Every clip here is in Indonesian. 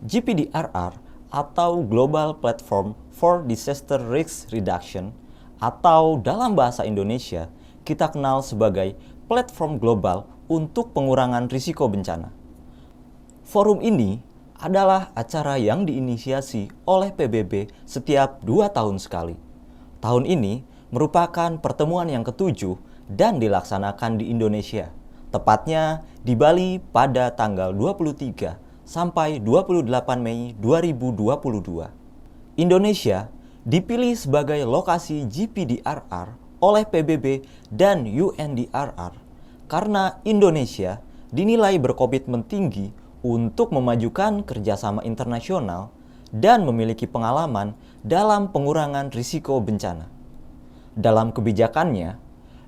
GPDRR atau Global Platform for Disaster Risk Reduction atau dalam bahasa Indonesia kita kenal sebagai platform global untuk pengurangan risiko bencana. Forum ini adalah acara yang diinisiasi oleh PBB setiap 2 tahun sekali. Tahun ini merupakan pertemuan yang ke-7 dan dilaksanakan di Indonesia, tepatnya di Bali pada tanggal 23 sampai 28 Mei 2022. Indonesia dipilih sebagai lokasi GPDRR oleh PBB dan UNDRR karena Indonesia dinilai berkomitmen tinggi untuk memajukan kerjasama internasional dan memiliki pengalaman dalam pengurangan risiko bencana. Dalam kebijakannya,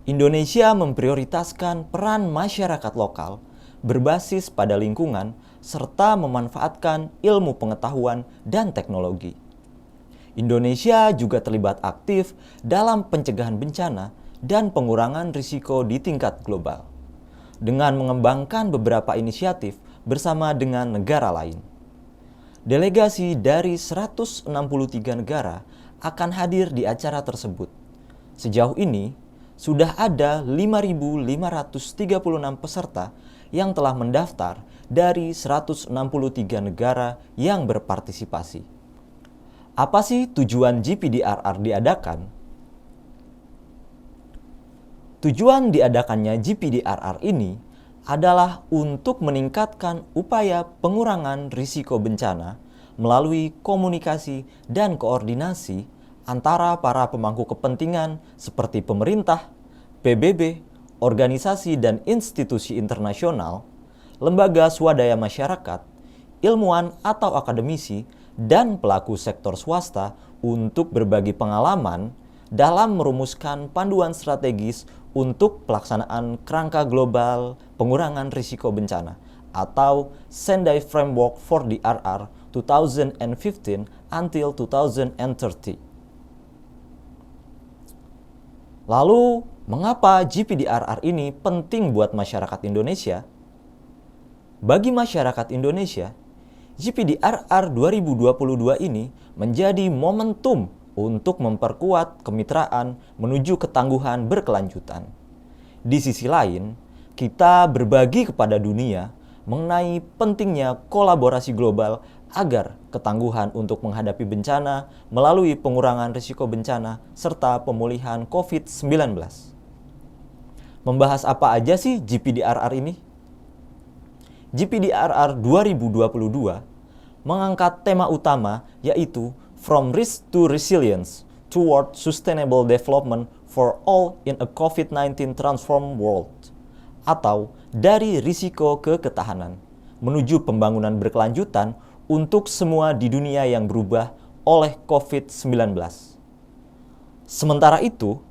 Indonesia memprioritaskan peran masyarakat lokal berbasis pada lingkungan serta memanfaatkan ilmu pengetahuan dan teknologi. Indonesia juga terlibat aktif dalam pencegahan bencana dan pengurangan risiko di tingkat global, dengan mengembangkan beberapa inisiatif bersama dengan negara lain. Delegasi dari 163 negara akan hadir di acara tersebut. Sejauh ini, sudah ada 5.536 peserta yang telah mendaftar dari 163 negara yang berpartisipasi. Apa sih tujuan GPDRR diadakan? Tujuan diadakannya GPDRR ini adalah untuk meningkatkan upaya pengurangan risiko bencana melalui komunikasi dan koordinasi antara para pemangku kepentingan seperti pemerintah, PBB, organisasi dan institusi internasional, lembaga swadaya masyarakat, ilmuwan atau akademisi, dan pelaku sektor swasta untuk berbagi pengalaman dalam merumuskan panduan strategis untuk pelaksanaan kerangka global pengurangan risiko bencana atau Sendai Framework for DRR 2015 until 2030. Lalu, mengapa GPDRR ini penting buat masyarakat Indonesia? Bagi masyarakat Indonesia, GPDRR 2022 ini menjadi momentum untuk memperkuat kemitraan menuju ketangguhan berkelanjutan. Di sisi lain, kita berbagi kepada dunia mengenai pentingnya kolaborasi global agar ketangguhan untuk menghadapi bencana melalui pengurangan risiko bencana serta pemulihan COVID-19. Membahas apa aja sih GPDRR ini? GPDRR 2022 mengangkat tema utama yaitu From Risk to Resilience Toward Sustainable Development for All in a COVID-19 Transformed World, atau dari risiko ke ketahanan menuju pembangunan berkelanjutan untuk semua di dunia yang berubah oleh COVID-19. Sementara itu,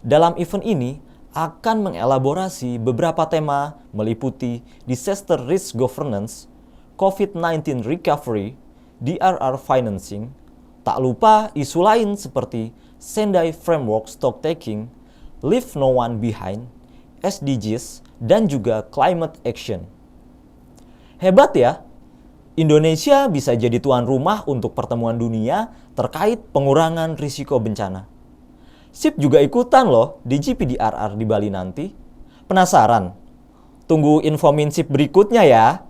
dalam event ini akan mengelaborasi beberapa tema meliputi Disaster Risk Governance, COVID-19 Recovery, DRR Financing, tak lupa isu lain seperti Sendai Framework Stock Taking, Leave No One Behind, SDGs, dan juga Climate Action. Hebat ya, Indonesia bisa jadi tuan rumah untuk pertemuan dunia terkait pengurangan risiko bencana. SIP juga ikutan loh di GPDRR di Bali nanti. Penasaran? Tunggu info min SIP berikutnya ya.